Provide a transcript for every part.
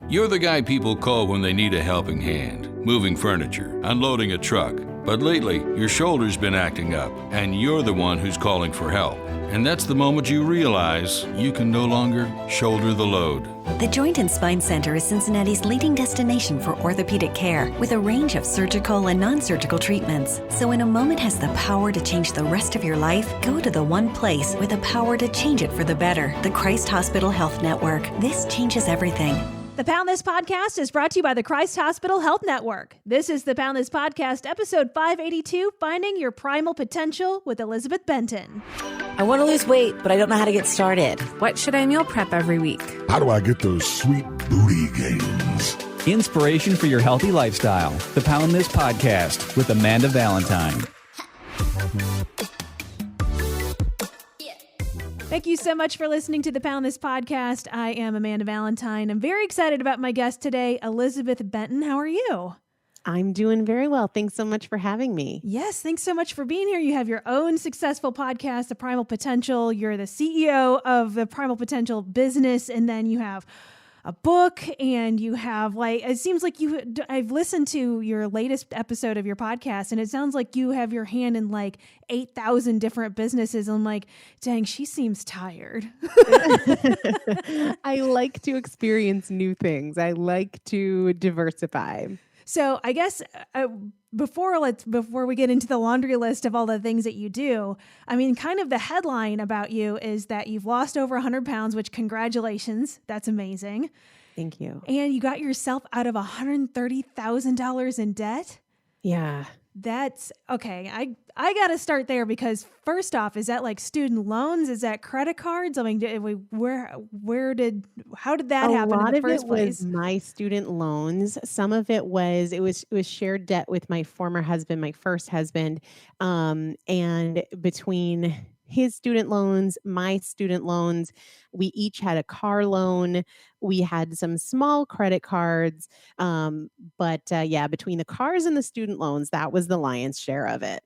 You're the guy people call when they need a helping hand, moving furniture, unloading a truck. But lately, your shoulder's been acting up, and you're the one who's calling for help. And that's the moment you realize you can no longer shoulder the load. The Joint and Spine Center is Cincinnati's leading destination for orthopedic care with a range of surgical and non-surgical treatments. So when a moment has the power to change the rest of your life, go to the one place with the power to change it for the better, the Christ Hospital Health Network. This changes everything. The Pound This Podcast is brought to you by the Christ Hospital Health Network. This is the Pound This Podcast, episode 582, Finding Your Primal Potential with Elizabeth Benton. I want to lose weight, but I don't know how to get started. What should I meal prep every week? How do I get those sweet booty gains? Inspiration for your healthy lifestyle. The Pound This Podcast with Amanda Valentine. Thank you so much for listening to the Pound This Podcast. I am Amanda Valentine. I'm very excited about my guest today, Elizabeth Benton. How are you? I'm doing very well. Thanks so much for having me. Yes, thanks so much for being here. You have your own successful podcast, The Primal Potential. You're the CEO of the Primal Potential business, and then you have a book, and you have it seems like I've listened to your latest episode of your podcast, and it sounds like you have your hand in 8,000 different businesses. I'm like, dang, she seems tired. I like to experience new things. I like to diversify. So I guess before we get into the laundry list of all the things that you do, I mean, kind of the headline about you is that you've lost over 100 pounds, which congratulations. That's amazing. Thank you. And you got yourself out of $130,000 in debt. Yeah. That's okay. I got to start there because first off, is that student loans? Is that credit cards? I mean, how did that happen in the first place? A lot of it was my student loans. Some of it was shared debt with my former husband, my first husband. And between his student loans, my student loans, we each had a car loan. We had some small credit cards. But between the cars and the student loans, that was the lion's share of it.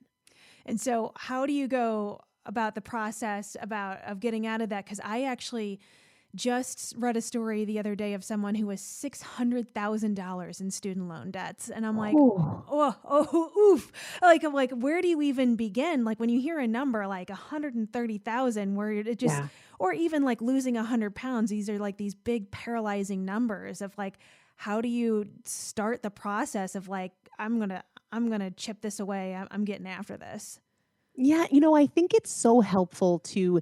And so how do you go about the process of getting out of that? Because I actually just read a story the other day of someone who was $600,000 in student loan debts. And I'm like, oof. I'm like, where do you even begin? When you hear a number like 130,000, where it just, or even losing 100 pounds, these are these big paralyzing numbers of how do you start the process of I'm going to chip this away. I'm getting after this. Yeah. I think it's so helpful to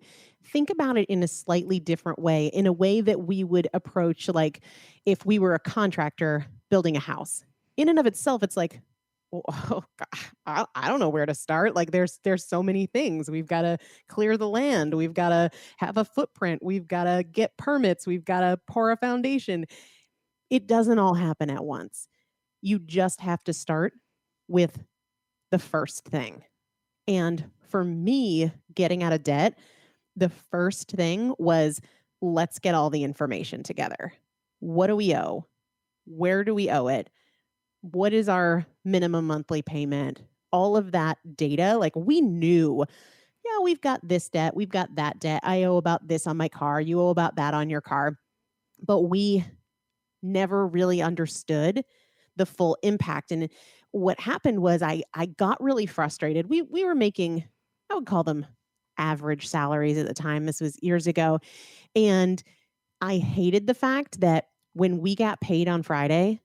think about it in a slightly different way, in a way that we would approach, if we were a contractor building a house. In and of itself, it's oh God, I don't know where to start. There's so many things. We've got to clear the land. We've got to have a footprint. We've got to get permits. We've got to pour a foundation. It doesn't all happen at once. You just have to start with the first thing. And for me, getting out of debt, the first thing was, let's get all the information together. What do we owe? Where do we owe it? What is our minimum monthly payment? All of that data, we knew, we've got this debt, we've got that debt. I owe about this on my car. You owe about that on your car. But we never really understood the full impact. And what happened was I got really frustrated. We were making, I would call them average salaries at the time. This was years ago. And I hated the fact that when we got paid on Friday,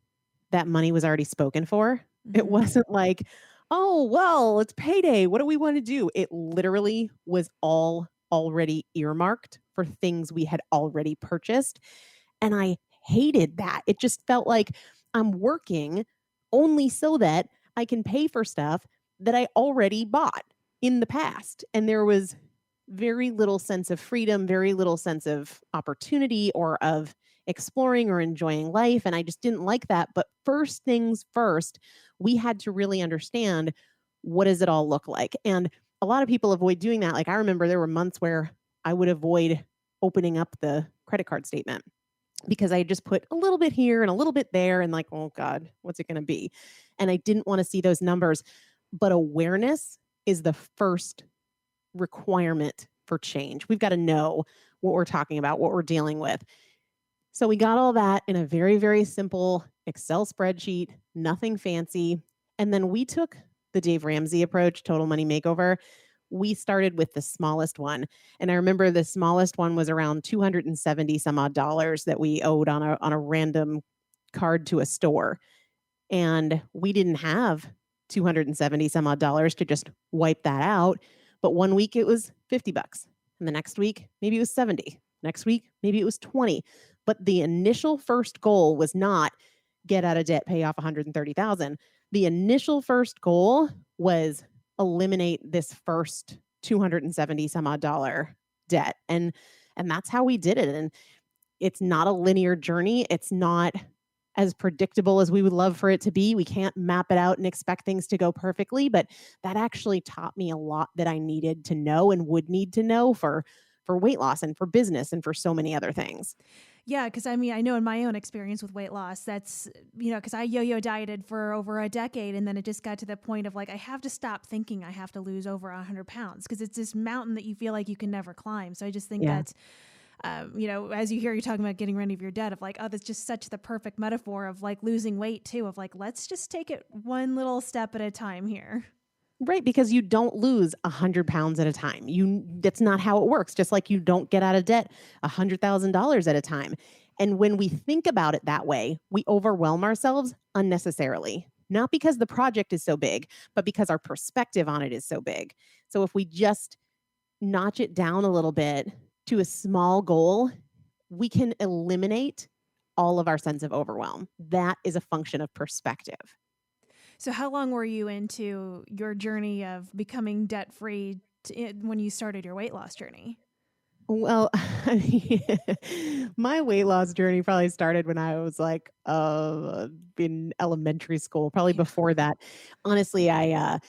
that money was already spoken for. Mm-hmm. It wasn't oh, well, it's payday. What do we want to do? It literally was all already earmarked for things we had already purchased. And I hated that. It just felt like I'm working only so that I can pay for stuff that I already bought in the past. And there was very little sense of freedom, very little sense of opportunity or of exploring or enjoying life. And I just didn't like that. But first things first, we had to really understand, what does it all look like? And a lot of people avoid doing that. I remember there were months where I would avoid opening up the credit card statement because I just put a little bit here and a little bit there and oh God, what's it going to be? And I didn't want to see those numbers. But awareness is the first requirement for change. We've got to know what we're talking about, what we're dealing with. So we got all that in a very, very simple Excel spreadsheet, nothing fancy. And then we took the Dave Ramsey approach, Total Money Makeover. We started with the smallest one. And I remember the smallest one was around 270 some odd dollars that we owed on a random card to a store. And we didn't have 270 some odd dollars to just wipe that out. But one week it was $50. And the next week, maybe it was 70. Next week, maybe it was 20. But the initial first goal was not get out of debt, pay off 130,000. The initial first goal was eliminate this first 270 some odd dollar debt. And that's how we did it. And it's not a linear journey. It's not as predictable as we would love for it to be. We can't map it out and expect things to go perfectly, but that actually taught me a lot that I needed to know and would need to know for weight loss and for business and for so many other things. Yeah, because I mean, I know in my own experience with weight loss, that's, because I yo-yo dieted for over a decade, and then it just got to the point of like, I have to stop thinking I have to lose over 100 pounds because it's this mountain that you feel like you can never climb. So I just think that's, as you hear you talking about getting rid of your debt, of like, oh, that's just such the perfect metaphor of like losing weight too, of like, let's just take it one little step at a time here. Right, because you don't lose 100 pounds at a time. That's not how it works. Just like you don't get out of debt $100,000 at a time. And when we think about it that way, we overwhelm ourselves unnecessarily. Not because the project is so big, but because our perspective on it is so big. So if we just notch it down a little bit to a small goal, we can eliminate all of our sense of overwhelm. That is a function of perspective. So how long were you into your journey of becoming debt-free when you started your weight loss journey? Well, my weight loss journey probably started when I was like in elementary school, probably before that. Honestly, I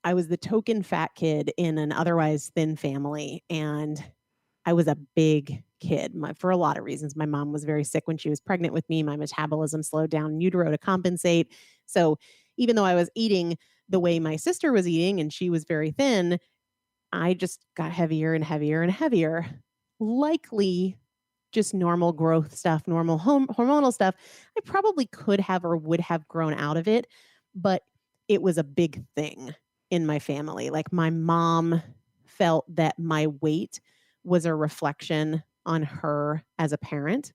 was the token fat kid in an otherwise thin family, and I was a big kid for a lot of reasons. My mom was very sick when she was pregnant with me. My metabolism slowed down in utero to compensate. So even though I was eating the way my sister was eating and she was very thin, I just got heavier and heavier and heavier. Likely just normal growth stuff, normal hormonal stuff. I probably could have or would have grown out of it, but it was a big thing in my family. Like my mom felt that my weight was a reflection on her as a parent.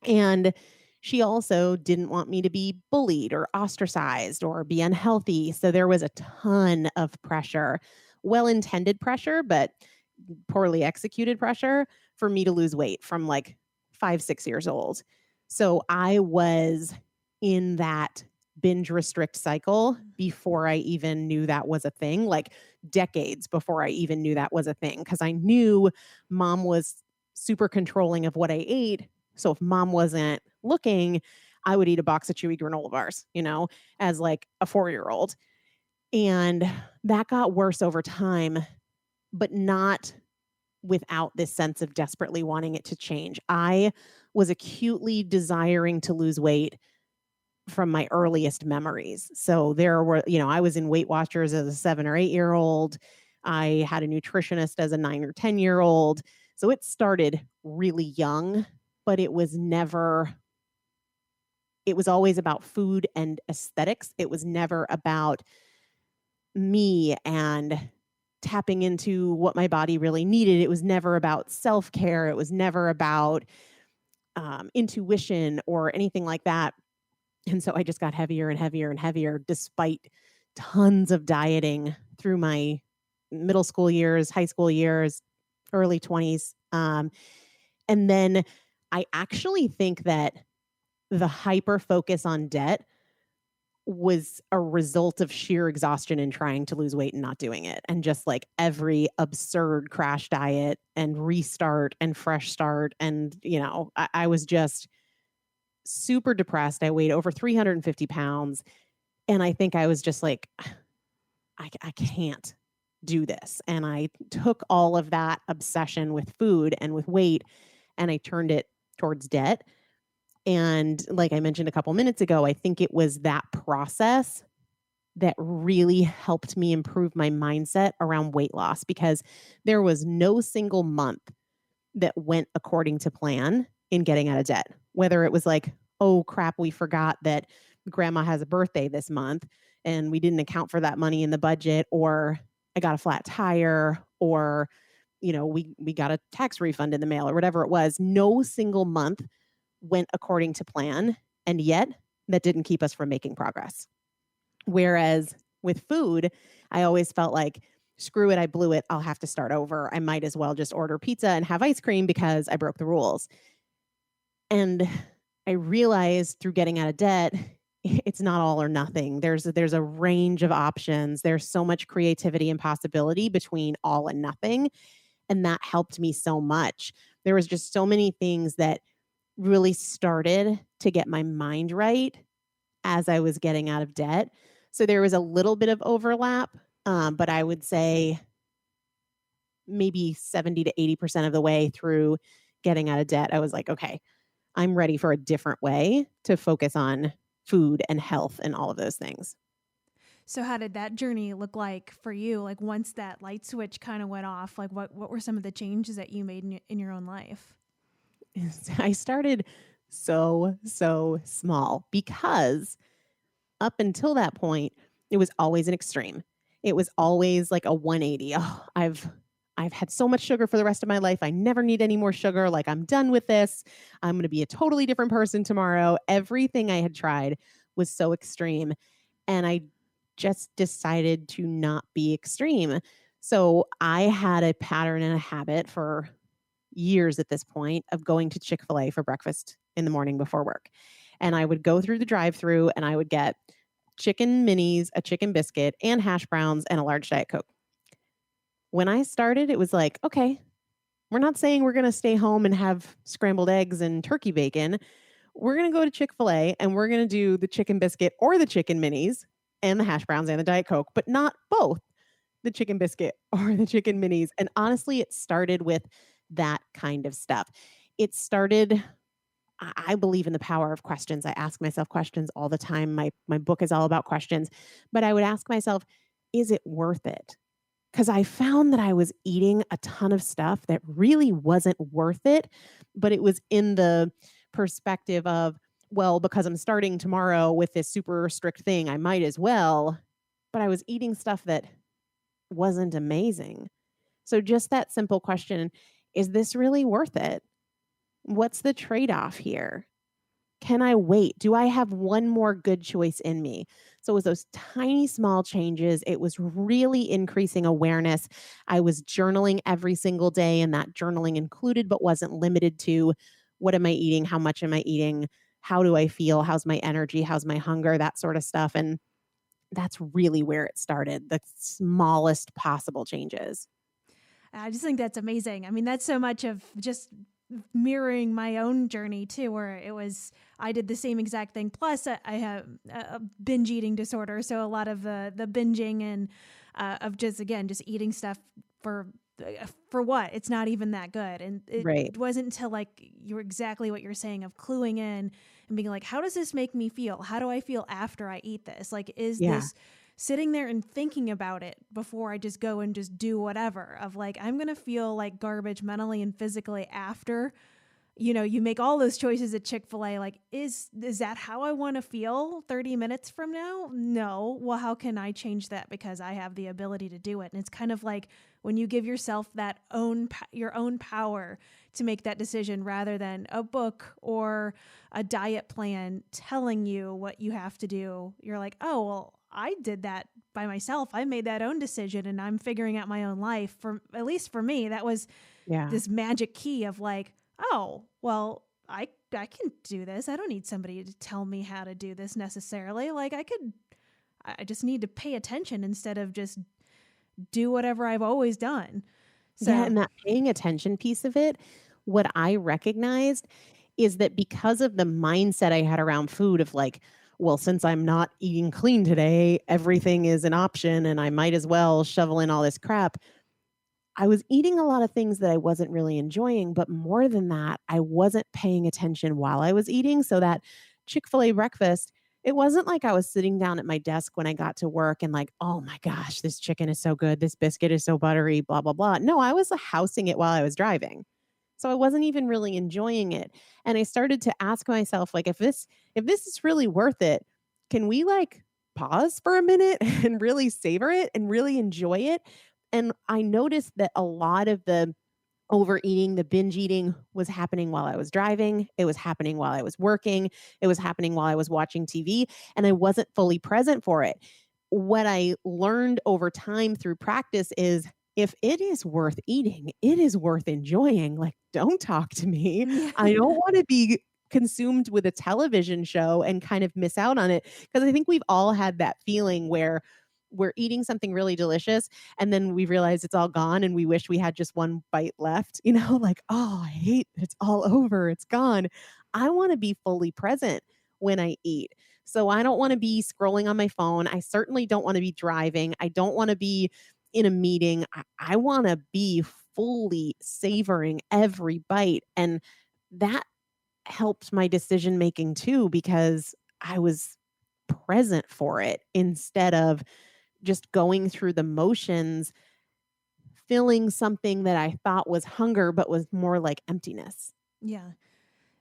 And she also didn't want me to be bullied or ostracized or be unhealthy. So there was a ton of pressure, well-intended pressure, but poorly executed pressure for me to lose weight from like 5-6 years old. So I was in that binge restrict cycle before I even knew that was a thing, like decades before I even knew that was a thing, because I knew mom was super controlling of what I ate. So if mom wasn't looking, I would eat a box of Chewy granola bars, as like a 4-year-old. And that got worse over time, but not without this sense of desperately wanting it to change. I was acutely desiring to lose weight from my earliest memories. So there were, I was in Weight Watchers as a 7 or 8-year-old. I had a nutritionist as a 9 or 10-year-old. So it started really young, but it was always about food and aesthetics. It was never about me and tapping into what my body really needed. It was never about self-care. It was never about intuition or anything like that. And so I just got heavier and heavier and heavier despite tons of dieting through my middle school years, high school years, early 20s. And then I actually think that the hyper focus on debt was a result of sheer exhaustion in trying to lose weight and not doing it. And just like every absurd crash diet and restart and fresh start. And, I was just super depressed. I weighed over 350 pounds. And I think I was just like, I can't do this. And I took all of that obsession with food and with weight, and I turned it towards debt. And like I mentioned a couple minutes ago, I think it was that process that really helped me improve my mindset around weight loss, because there was no single month that went according to plan in getting out of debt. Whether it was like, oh crap, we forgot that grandma has a birthday this month and we didn't account for that money in the budget, or I got a flat tire, or we got a tax refund in the mail, or whatever it was. No single month went according to plan, and yet that didn't keep us from making progress. Whereas with food, I always felt like, screw it, I blew it, I'll have to start over. I might as well just order pizza and have ice cream because I broke the rules. And I realized through getting out of debt, it's not all or nothing. There's a range of options. There's so much creativity and possibility between all and nothing. And that helped me so much. There was just so many things that really started to get my mind right as I was getting out of debt. So there was a little bit of overlap, but I would say maybe 70 to 80% of the way through getting out of debt, I was like, okay, I'm ready for a different way to focus on food and health and all of those things. So how did that journey look like for you? Like once that light switch kind of went off, like what were some of the changes that you made in your own life? I started so small, because up until that point, it was always an extreme. It was always like a 180. Oh, I've had so much sugar for the rest of my life. I never need any more sugar. Like, I'm done with this. I'm going to be a totally different person tomorrow. Everything I had tried was so extreme. And I just decided to not be extreme. So I had a pattern and a habit for years at this point of going to Chick-fil-A for breakfast in the morning before work. And I would go through the drive-thru and I would get chicken minis, a chicken biscuit, and hash browns, and a large Diet Coke. When I started, it was like, okay, we're not saying we're going to stay home and have scrambled eggs and turkey bacon. We're going to go to Chick-fil-A and we're going to do the chicken biscuit or the chicken minis and the hash browns and the Diet Coke, but not both the chicken biscuit or the chicken minis. And honestly, it started with that kind of stuff. It started, I believe in the power of questions. I ask myself questions all the time. My book is all about questions, but I would ask myself, is it worth it? Because I found that I was eating a ton of stuff that really wasn't worth it, but it was in the perspective of, well, because I'm starting tomorrow with this super strict thing, I might as well. But I was eating stuff that wasn't amazing. So just that simple question, is this really worth it? What's the trade-off here? Can I wait? Do I have one more good choice in me? So it was those tiny, small changes. It was really increasing awareness. I was journaling every single day, and that journaling included but wasn't limited to, what am I eating? How much am I eating? How do I feel? How's my energy? How's my hunger? That sort of stuff. And that's really where it started, the smallest possible changes. I just think that's amazing. I mean, that's so much of just mirroring my own journey too, where it was, I did the same exact thing. Plus I have a binge eating disorder. So a lot of the binging and of just eating stuff for what? It's not even that good. And it wasn't until like you're exactly what you're saying of cluing in and being like, how does this make me feel? How do I feel after I eat this? Like, is this sitting there and thinking about it before I just go and just do whatever, of like, I'm going to feel like garbage mentally and physically after, you make all those choices at Chick-fil-A. Like, is that how I want to feel 30 minutes from now? No. Well, how can I change that? Because I have the ability to do it. And it's kind of like when you give yourself that your own power to make that decision, rather than a book or a diet plan telling you what you have to do. You're like, oh, well, I did that by myself. I made that own decision and I'm figuring out my own life. At least for me, that was this magic key of like, oh, well, I can do this. I don't need somebody to tell me how to do this necessarily. Like I just need to pay attention instead of just do whatever I've always done. So, yeah, and that paying attention piece of it, what I recognized is that because of the mindset I had around food of like, well, since I'm not eating clean today, everything is an option and I might as well shovel in all this crap. I was eating a lot of things that I wasn't really enjoying, but more than that, I wasn't paying attention while I was eating. So that Chick-fil-A breakfast, it wasn't like I was sitting down at my desk when I got to work and like, oh my gosh, this chicken is so good. This biscuit is so buttery, blah, blah, blah. No, I was housing it while I was driving. So I wasn't even really enjoying it. And I started to ask myself, like, if this is really worth it, can we like pause for a minute and really savor it and really enjoy it? And I noticed that a lot of the overeating, the binge eating was happening while I was driving. It was happening while I was working. It was happening while I was watching TV, and I wasn't fully present for it. What I learned over time through practice is if it is worth eating, it is worth enjoying. Like, don't talk to me. Yeah. I don't want to be consumed with a television show and kind of miss out on it. Because I think we've all had that feeling where we're eating something really delicious and then we realize it's all gone and we wish we had just one bite left, like, oh, I hate that it's all over. It's gone. I want to be fully present when I eat. So I don't want to be scrolling on my phone. I certainly don't want to be driving. I don't want to be in a meeting. I want to be fully savoring every bite. And that helped my decision making too, because I was present for it instead of just going through the motions, filling something that I thought was hunger, but was more like emptiness. Yeah.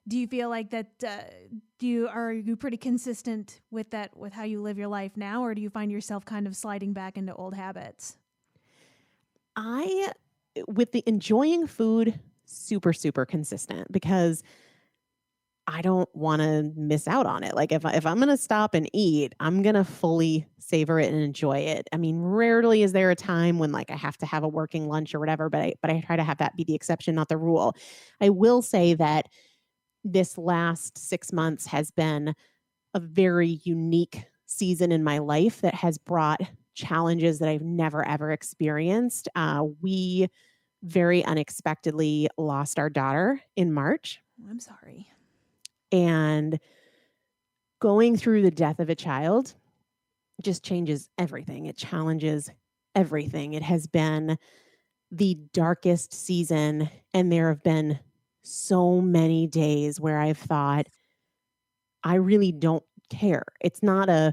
Do you feel like that? Are you pretty consistent with that, with how you live your life now, or do you find yourself kind of sliding back into old habits? With the enjoying food, super, super consistent, because I don't want to miss out on it. Like if I'm going to stop and eat, I'm going to fully savor it and enjoy it. I mean, rarely is there a time when like I have to have a working lunch or whatever, but I try to have that be the exception, not the rule. I will say that this last 6 months has been a very unique season in my life that has brought challenges that I've never, ever experienced. We very unexpectedly lost our daughter in March. I'm sorry. And going through the death of a child just changes everything. It challenges everything. It has been the darkest season, and there have been so many days where I've thought, I really don't care. It's not a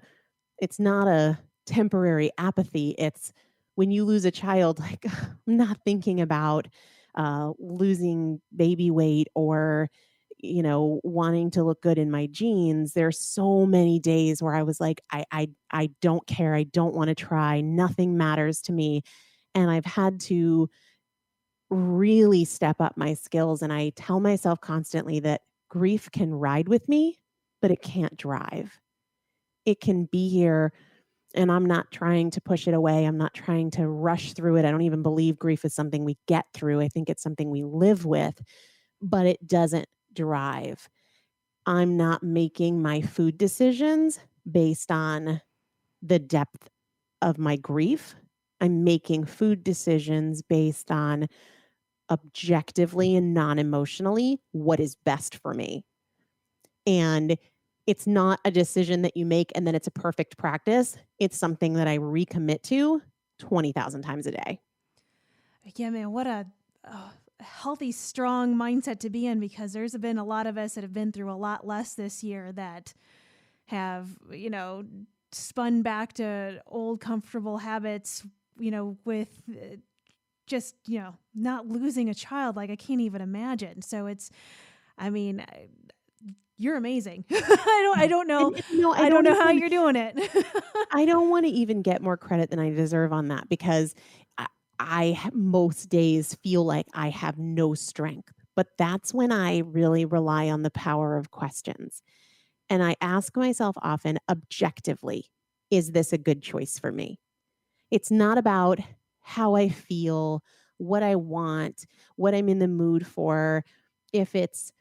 temporary apathy. It's when you lose a child, like I'm not thinking about losing baby weight or wanting to look good in my jeans. There's so many days where I was like, I don't care. I don't want to try. Nothing matters to me. And I've had to really step up my skills. And I tell myself constantly that grief can ride with me, but it can't drive. It can be here, and I'm not trying to push it away. I'm not trying to rush through it. I don't even believe grief is something we get through. I think it's something we live with, but it doesn't drive. I'm not making my food decisions based on the depth of my grief. I'm making food decisions based on objectively and non-emotionally what is best for me. And it's not a decision that you make and then it's a perfect practice. It's something that I recommit to 20,000 times a day. Yeah, man, what a healthy, strong mindset to be in, because there's been a lot of us that have been through a lot less this year that have, spun back to old comfortable habits, with just, not losing a child. Like I can't even imagine. So you're amazing. I don't know. I don't know how you're doing it. I don't want to even get more credit than I deserve on that, because I most days feel like I have no strength, but that's when I really rely on the power of questions. And I ask myself often, objectively, is this a good choice for me? It's not about how I feel, what I want, what I'm in the mood for, if it's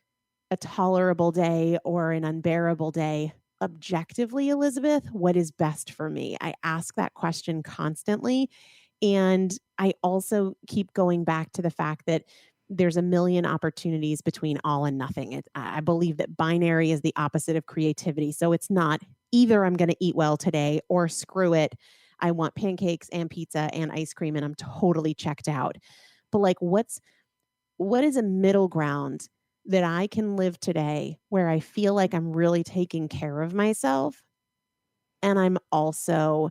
a tolerable day or an unbearable day. Objectively, Elizabeth, what is best for me? I ask that question constantly. And I also keep going back to the fact that there's a million opportunities between all and nothing. I believe that binary is the opposite of creativity. So it's not either I'm going to eat well today or screw it, I want pancakes and pizza and ice cream and I'm totally checked out. But like what is a middle ground that I can live today where I feel like I'm really taking care of myself and I'm also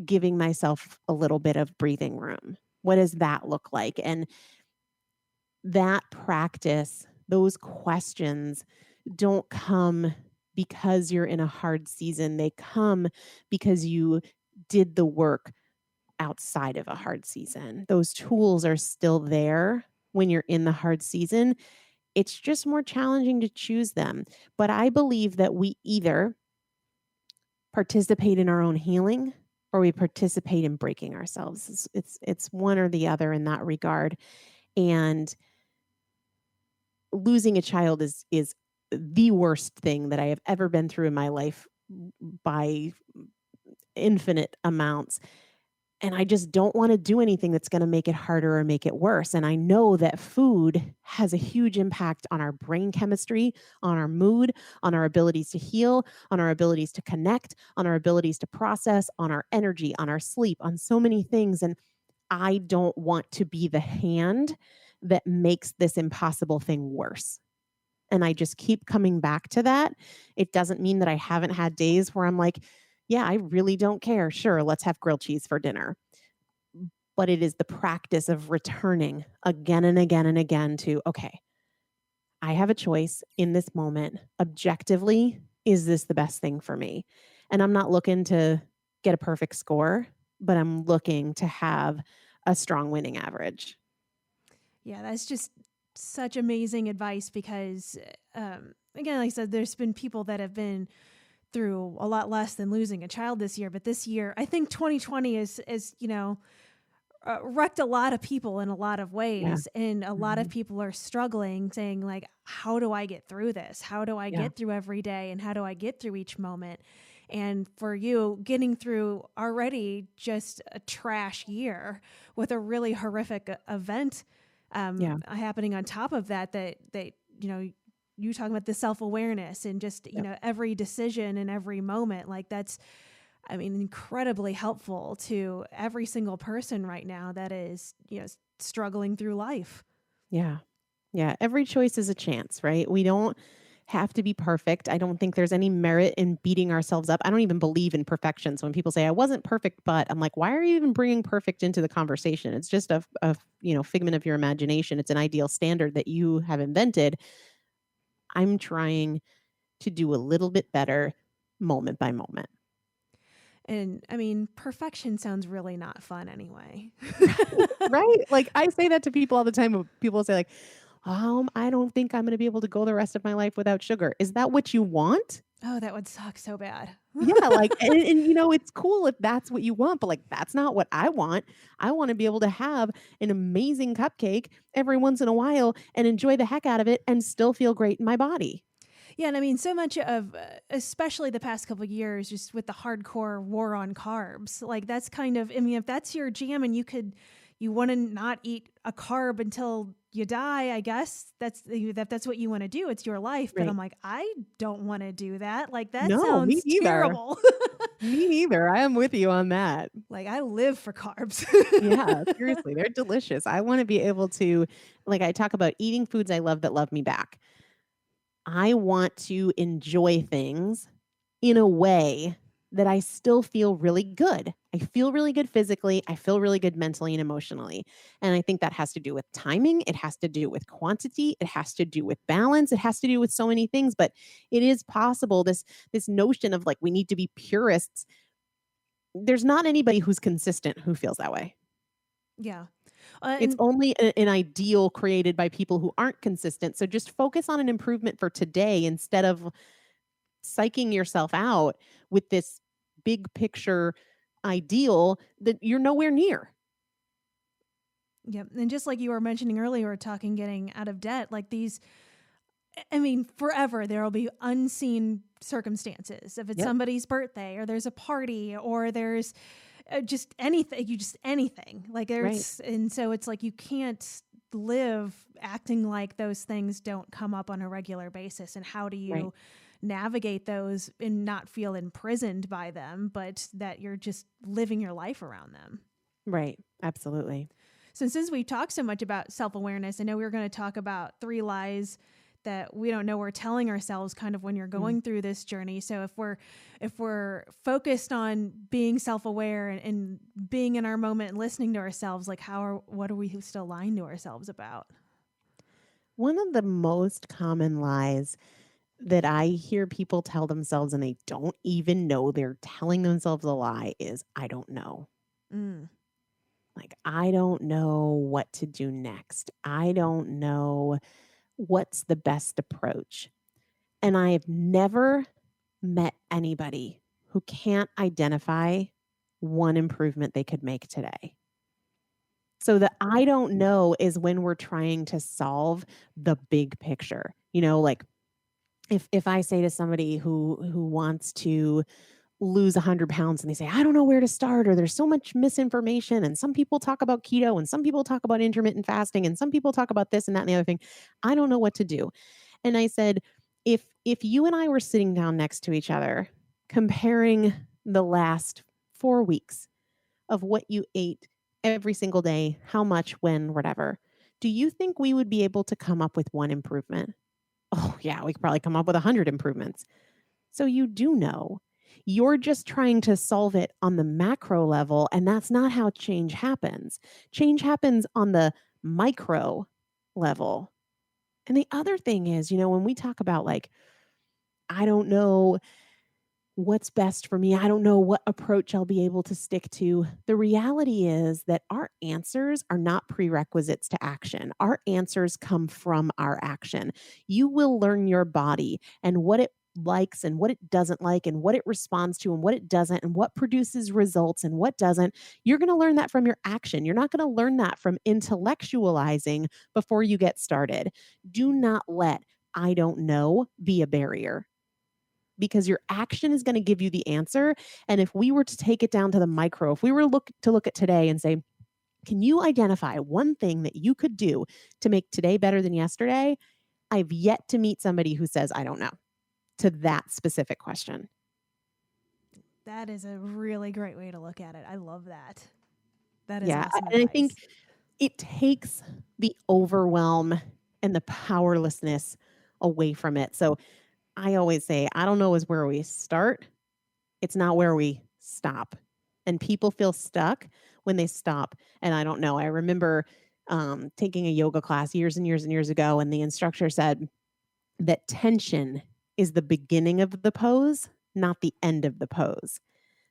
giving myself a little bit of breathing room? What does that look like? And that practice, those questions don't come because you're in a hard season. They come because you did the work outside of a hard season. Those tools are still there when you're in the hard season. It's just more challenging to choose them. But I believe that we either participate in our own healing or we participate in breaking ourselves. It's one or the other in that regard. And losing a child is the worst thing that I have ever been through in my life by infinite amounts. And I just don't want to do anything that's going to make it harder or make it worse. And I know that food has a huge impact on our brain chemistry, on our mood, on our abilities to heal, on our abilities to connect, on our abilities to process, on our energy, on our sleep, on so many things. And I don't want to be the hand that makes this impossible thing worse. And I just keep coming back to that. It doesn't mean that I haven't had days where I'm like, yeah, I really don't care. Sure, let's have grilled cheese for dinner. But it is the practice of returning again and again and again to, okay, I have a choice in this moment. Objectively, is this the best thing for me? And I'm not looking to get a perfect score, but I'm looking to have a strong winning average. Yeah, that's just such amazing advice because, again, like I said, there's been people that have been through a lot less than losing a child this year. But this year, I think 2020 is wrecked a lot of people in a lot of ways. Yeah. And a lot of people are struggling saying like, how do I get through this? How do I get through every day? And how do I get through each moment? And for you, getting through already just a trash year with a really horrific event happening on top of that, you talking about the self-awareness and just, every decision and every moment, like that's, incredibly helpful to every single person right now that is, struggling through life. Yeah. Yeah. Every choice is a chance, right? We don't have to be perfect. I don't think there's any merit in beating ourselves up. I don't even believe in perfection. So when people say I wasn't perfect, but I'm like, why are you even bringing perfect into the conversation? It's just a figment of your imagination. It's an ideal standard that you have invented. I'm trying to do a little bit better moment by moment. And perfection sounds really not fun anyway. Right? Like I say that to people all the time. People say like, I don't think I'm going to be able to go the rest of my life without sugar. Is that what you want? Oh, that would suck so bad. Yeah. Like, and it's cool if that's what you want, but like, that's not what I want. I want to be able to have an amazing cupcake every once in a while and enjoy the heck out of it and still feel great in my body. Yeah. And so much of, especially the past couple of years, just with the hardcore war on carbs, like that's kind of, if that's your jam and you want to not eat a carb until you die, I guess that's what you want to do. It's your life. But right. I'm like, I don't want to do that. Like that sounds terrible. Me neither. I am with you on that. Like I live for carbs. Yeah, seriously. They're delicious. I want to be able to, like I talk about eating foods I love that love me back. I want to enjoy things in a way that I still feel really good. I feel really good physically. I feel really good mentally and emotionally. And I think that has to do with timing. It has to do with quantity. It has to do with balance. It has to do with so many things, but it is possible. This notion of like, we need to be purists. There's not anybody who's consistent who feels that way. Yeah. It's only an ideal created by people who aren't consistent. So just focus on an improvement for today instead of psyching yourself out with this big picture ideal that you're nowhere near. Yep. And just like you were mentioning earlier, talking getting out of debt, like these, forever there will be unseen circumstances. If it's somebody's birthday or there's a party or there's just anything like there's, right. And so it's like, you can't live acting like those things don't come up on a regular basis. And how do you navigate those and not feel imprisoned by them, but that you're just living your life around them? Right. Absolutely. So since we talked so much about self-awareness, I know we were going to talk about 3 lies that we don't know we're telling ourselves kind of when you're going through this journey. So if we're focused on being self-aware and being in our moment and listening to ourselves, like what are we still lying to ourselves about? One of the most common lies that I hear people tell themselves and they don't even know they're telling themselves a lie is, I don't know. Mm. Like, I don't know what to do next. I don't know what's the best approach. And I have never met anybody who can't identify one improvement they could make today. So the I don't know is when we're trying to solve the big picture. Like if I say to somebody who wants to lose 100 pounds and they say, I don't know where to start, or there's so much misinformation, and some people talk about keto and some people talk about intermittent fasting and some people talk about this and that and the other thing. I don't know what to do. And I said, if you and I were sitting down next to each other, comparing the last 4 weeks of what you ate every single day, how much, when, whatever, do you think we would be able to come up with one improvement? Oh, yeah, we could probably come up with 100 improvements. So you do know. You're just trying to solve it on the macro level, and that's not how change happens. Change happens on the micro level. And the other thing is, when we talk about like, I don't know what's best for me, I don't know what approach I'll be able to stick to. The reality is that our answers are not prerequisites to action. Our answers come from our action. You will learn your body and what it likes and what it doesn't like and what it responds to and what it doesn't and what produces results and what doesn't. You're going to learn that from your action. You're not going to learn that from intellectualizing before you get started. Do not let I don't know be a barrier, because your action is going to give you the answer. And if we were to take it down to the micro, if we were to look at today and say, can you identify one thing that you could do to make today better than yesterday? I've yet to meet somebody who says, I don't know, to that specific question. That is a really great way to look at it. I love that. That is Yeah. awesome And I advice. think it takes the overwhelm and the powerlessness away from it. So I always say, I don't know is where we start. It's not where we stop. And people feel stuck when they stop. And I don't know. I remember taking a yoga class years and years and years ago, and the instructor said that tension is the beginning of the pose, not the end of the pose.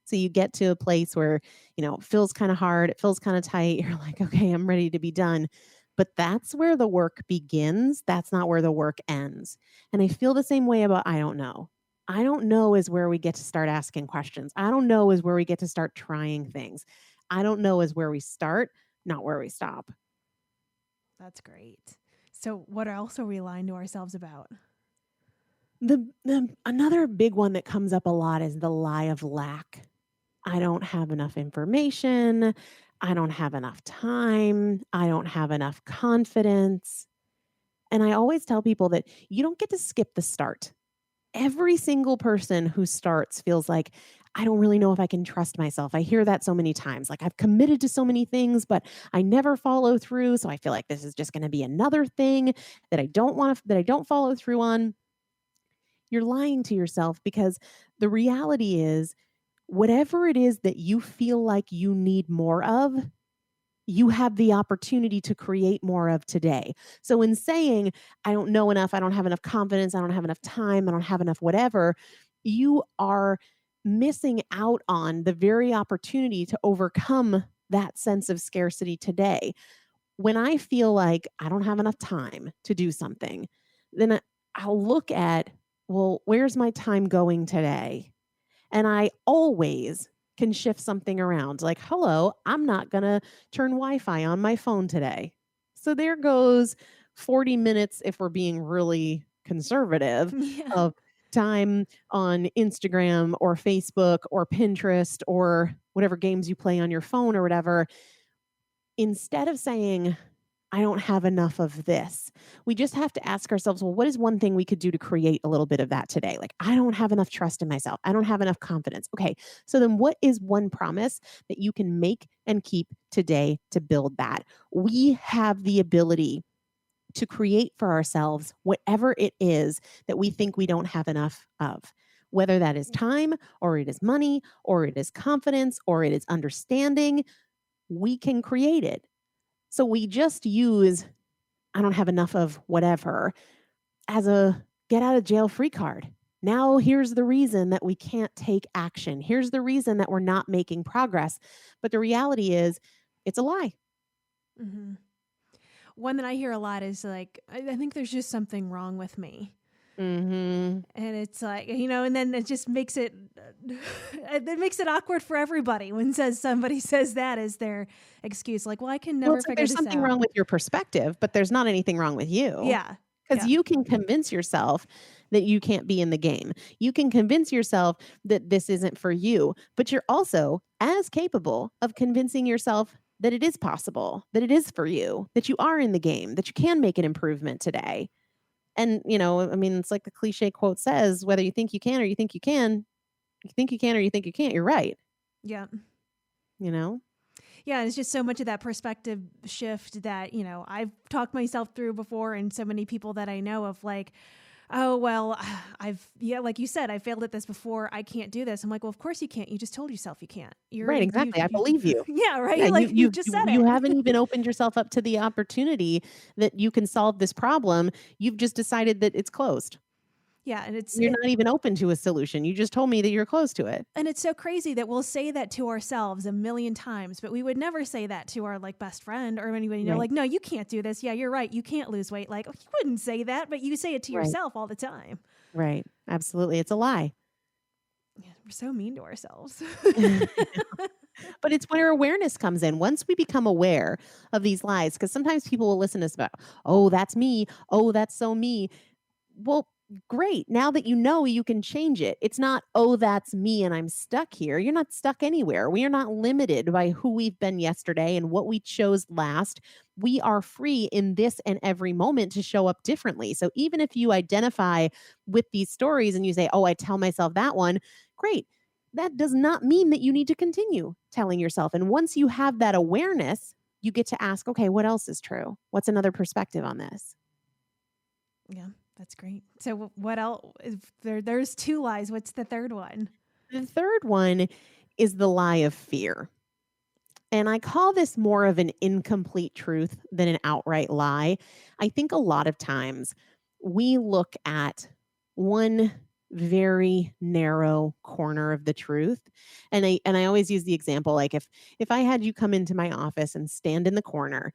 So you get to a place where, it feels kind of hard, it feels kind of tight. You're like, okay, I'm ready to be done. But that's where the work begins. That's not where the work ends. And I feel the same way about I don't know. I don't know is where we get to start asking questions. I don't know is where we get to start trying things. I don't know is where we start, not where we stop. That's great. So what else are we lying to ourselves about? The another big one that comes up a lot is the lie of lack. I don't have enough information. I don't have enough time. I don't have enough confidence. And I always tell people that you don't get to skip the start. Every single person who starts feels like, I don't really know if I can trust myself. I hear that so many times. Like, I've committed to so many things, but I never follow through. So I feel like this is just going to be another thing that I don't follow through on. You're lying to yourself, because the reality is, whatever it is that you feel like you need more of, you have the opportunity to create more of today. So in saying, I don't know enough, I don't have enough confidence, I don't have enough time, I don't have enough whatever, you are missing out on the very opportunity to overcome that sense of scarcity today. When I feel like I don't have enough time to do something, then I'll look at, well, where's my time going today? And I always can shift something around. Like, hello, I'm not going to turn Wi-Fi on my phone today. So there goes 40 minutes, if we're being really conservative, of time on Instagram or Facebook or Pinterest or whatever games you play on your phone or whatever. Instead of saying, I don't have enough of this, we just have to ask ourselves, well, what is one thing we could do to create a little bit of that today? Like, I don't have enough trust in myself. I don't have enough confidence. Okay, so then what is one promise that you can make and keep today to build that? We have the ability to create for ourselves whatever it is that we think we don't have enough of, whether that is time or it is money or it is confidence or it is understanding. We can create it. So we just use I don't have enough of whatever as a get out of jail free card. Now, here's the reason that we can't take action. Here's the reason that we're not making progress. But the reality is, it's a lie. Mm-hmm. One that I hear a lot is like, I think there's just something wrong with me. Mm-hmm. And it's like, and then it just makes it awkward for everybody when somebody says that as their excuse. Like, well, I can never figure There's this something out. wrong with your perspective, but there's not anything wrong with you. Yeah. Because you can convince yourself that you can't be in the game. You can convince yourself that this isn't for you, but you're also as capable of convincing yourself that it is possible, that it is for you, that you are in the game, that you can make an improvement today. And, it's like the cliche quote says, whether you think you can or you think you can, you think you can or you think you can't, you're right. Yeah. Yeah, it's just so much of that perspective shift that, I've talked myself through before, and so many people that I know of like, oh, well, like you said, I failed at this before. I can't do this. I'm like, well, of course you can't. You just told yourself you can't. Right, exactly. I believe you. Yeah, right. Yeah, like you just said it. You haven't even opened yourself up to the opportunity that you can solve this problem. You've just decided that it's closed. Yeah, and you're not even open to a solution. You just told me that you're close to it. And it's so crazy that we'll say that to ourselves a million times, but we would never say that to our like best friend or anybody. Right. Like, no, you can't do this. Yeah, you're right. You can't lose weight. Like, you wouldn't say that, but you say it to yourself all the time. Right. Absolutely. It's a lie. Yeah, we're so mean to ourselves. But it's where awareness comes in. Once we become aware of these lies, because sometimes people will listen to us about, oh, that's me. Oh, that's so me. Well, great. Now that you can change it. It's not, oh, that's me and I'm stuck here. You're not stuck anywhere. We are not limited by who we've been yesterday and what we chose last. We are free in this and every moment to show up differently. So even if you identify with these stories and you say, oh, I tell myself that one, great. That does not mean that you need to continue telling yourself. And once you have that awareness, you get to ask, okay, what else is true? What's another perspective on this? Yeah. That's great. So what else? There's two lies. What's the third one? The third one is the lie of fear. And I call this more of an incomplete truth than an outright lie. I think a lot of times we look at one very narrow corner of the truth. And I always use the example, like if I had you come into my office and stand in the corner,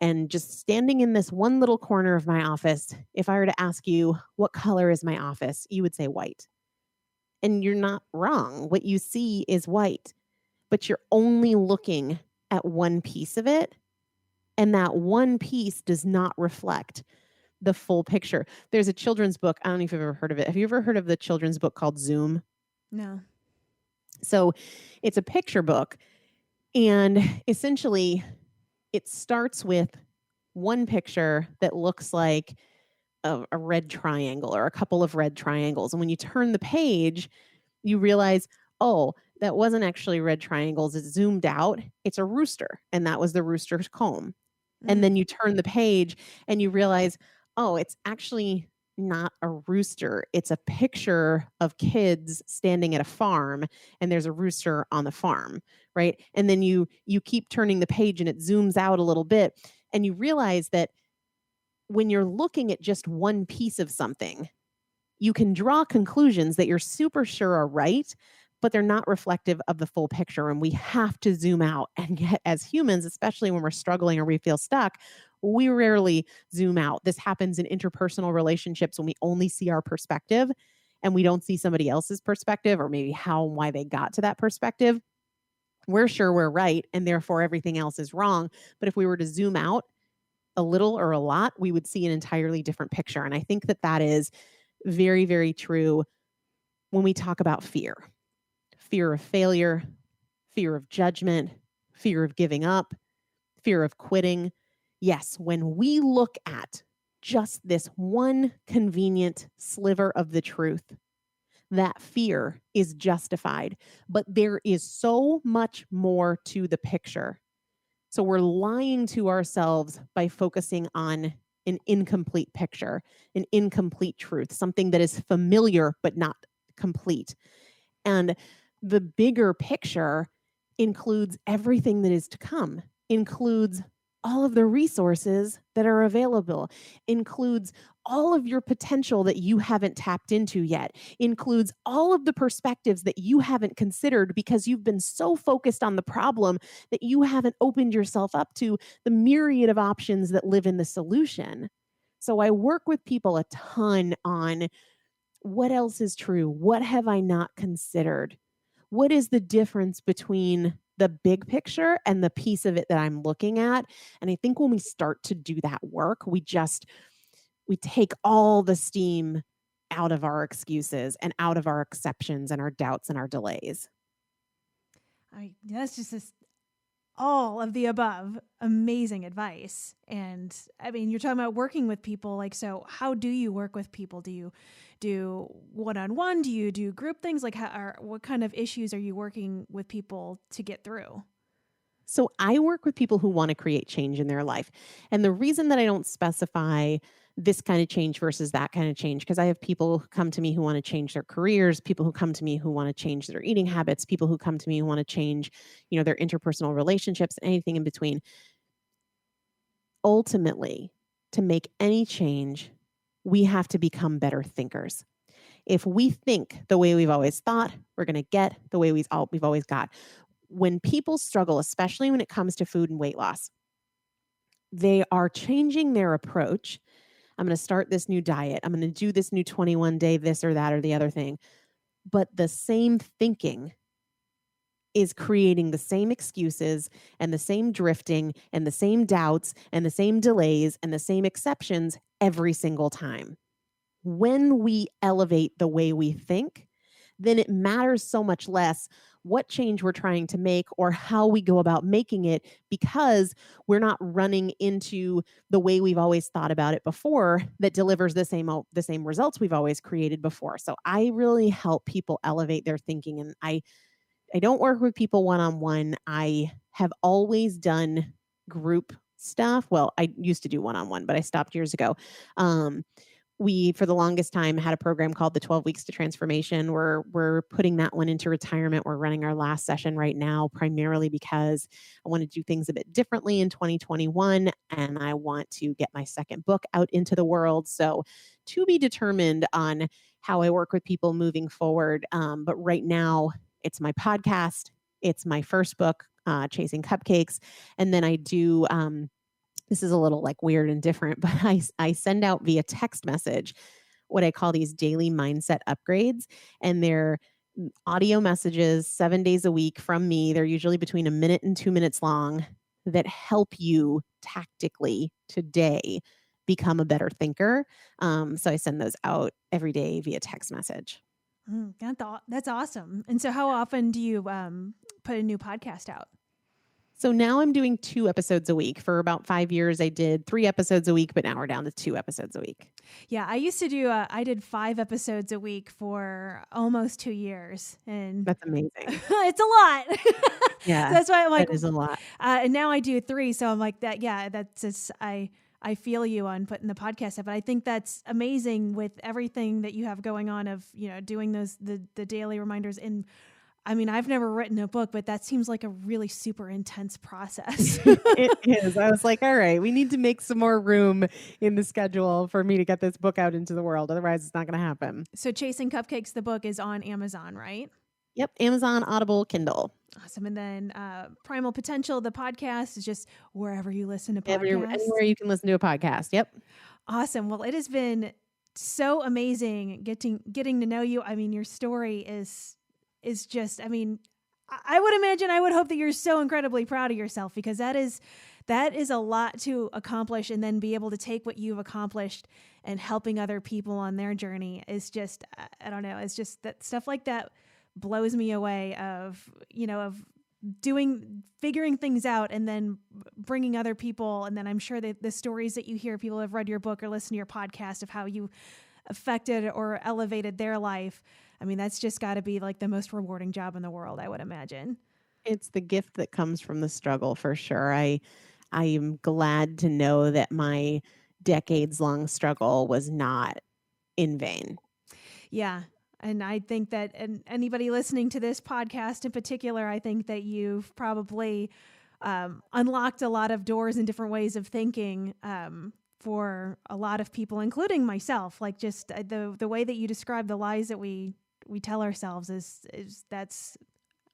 and just standing in this one little corner of my office, if I were to ask you, what color is my office? You would say white. And you're not wrong. What you see is white, but you're only looking at one piece of it. And that one piece does not reflect the full picture. There's a children's book. I don't know if you've ever heard of it. Have you ever heard of the children's book called Zoom? No. So it's a picture book. And essentially, it starts with one picture that looks like a red triangle or a couple of red triangles. And when you turn the page, you realize, oh, that wasn't actually red triangles. It's zoomed out. It's a rooster. And that was the rooster's comb. Mm-hmm. And then you turn the page and you realize, oh, it's actually not a rooster. It's a picture of kids standing at a farm and there's a rooster on the farm, right? And then you keep turning the page and it zooms out a little bit and you realize that when you're looking at just one piece of something, you can draw conclusions that you're super sure are right, but they're not reflective of the full picture. And we have to zoom out. And yet as humans, especially when we're struggling or we feel stuck, we rarely zoom out. This happens in interpersonal relationships when we only see our perspective and we don't see somebody else's perspective or maybe how and why they got to that perspective. We're sure we're right and therefore everything else is wrong. But if we were to zoom out a little or a lot, we would see an entirely different picture. And I think that is very, very true when we talk about fear. Fear of failure, fear of judgment, fear of giving up, fear of quitting. Yes, when we look at just this one convenient sliver of the truth, that fear is justified. But there is so much more to the picture. So we're lying to ourselves by focusing on an incomplete picture, an incomplete truth, something that is familiar but not complete. And the bigger picture includes everything that is to come, includes all of the resources that are available, includes all of your potential that you haven't tapped into yet, includes all of the perspectives that you haven't considered because you've been so focused on the problem that you haven't opened yourself up to the myriad of options that live in the solution. So I work with people a ton on what else is true? What have I not considered? What is the difference between the big picture and the piece of it that I'm looking at? And I think when we start to do that work, we take all the steam out of our excuses and out of our exceptions and our doubts and our delays. That's just all of the above amazing advice. And I mean, you're talking about working with people. Like, so how do you work with people? Do you do one-on-one? Do you do group things? Like, what kind of issues are you working with people to get through? So I work with people who want to create change in their life. And the reason that I don't specify this kind of change versus that kind of change, because I have people who come to me who want to change their careers, people who come to me who want to change their eating habits, people who come to me who want to change, their interpersonal relationships, anything in between. Ultimately, to make any change, we have to become better thinkers. If we think the way we've always thought, we're going to get the way we've always got. When people struggle, especially when it comes to food and weight loss, they are changing their approach. I'm going to start this new diet. I'm going to do this new 21-day this or that or the other thing. But the same thinking is creating the same excuses and the same drifting and the same doubts and the same delays and the same exceptions every single time. When we elevate the way we think, then it matters so much less what change we're trying to make or how we go about making it, because we're not running into the way we've always thought about it before that delivers the same results we've always created before. So I really help people elevate their thinking, and I don't work with people one-on-one. I have always done group stuff. Well, I used to do one-on-one, but I stopped years ago. We, for the longest time, had a program called the 12 Weeks to Transformation. We're putting that one into retirement. We're running our last session right now, primarily because I want to do things a bit differently in 2021, and I want to get my second book out into the world. So to be determined on how I work with people moving forward. But right now, it's my podcast. It's my first book, Chasing Cupcakes. And then I do... this is a little like weird and different, but I send out via text message what I call these daily mindset upgrades. And they're audio messages 7 days a week from me. They're usually between a minute and 2 minutes long that help you tactically today become a better thinker. So I send those out every day via text message. That's awesome. And so how often do you put a new podcast out? So now I'm doing 2 episodes a week. For about 5 years, I did 3 episodes a week, but now we're down to 2 episodes a week. Yeah, I used to do, I did 5 episodes a week for almost 2 years. And that's amazing. It's a lot. Yeah. That's why I'm like, that is a lot. And now I do 3. So I'm like that. Yeah, that's just, I feel you on putting the podcast up, but I think that's amazing with everything that you have going on of, doing the daily reminders. And I mean, I've never written a book, but that seems like a really super intense process. It is. I was like, all right, we need to make some more room in the schedule for me to get this book out into the world. Otherwise, it's not going to happen. So Chasing Cupcakes, the book, is on Amazon, right? Yep. Amazon, Audible, Kindle. Awesome. And then Primal Potential, the podcast, is just wherever you listen to podcasts. Anywhere you can listen to a podcast. Yep. Awesome. Well, it has been so amazing getting to know you. I mean, your story is just, I mean, I would hope that you're so incredibly proud of yourself, because that is a lot to accomplish, and then be able to take what you've accomplished and helping other people on their journey is just, I don't know, it's just that stuff like that blows me away of figuring things out and then bringing other people. And then I'm sure that the stories that you hear, people have read your book or listened to your podcast of how you affected or elevated their life. I mean, that's just got to be like the most rewarding job in the world, I would imagine. It's the gift that comes from the struggle, for sure. I am glad to know that my decades-long struggle was not in vain. Yeah. And I think that, and anybody listening to this podcast in particular, I think that you've probably unlocked a lot of doors and different ways of thinking for a lot of people, including myself. Like just the way that you describe the lies that we tell ourselves is that's,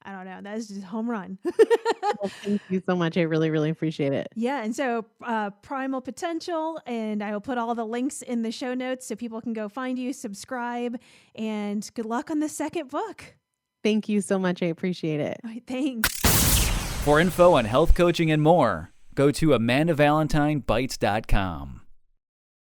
I don't know, that's just home run. Well, thank you so much. I really, really appreciate it. Yeah. And so Primal Potential, and I will put all the links in the show notes so people can go find you, subscribe, and good luck on the second book. Thank you so much. I appreciate it. All right, thanks. For info on health coaching and more, go to AmandaValentineBites.com.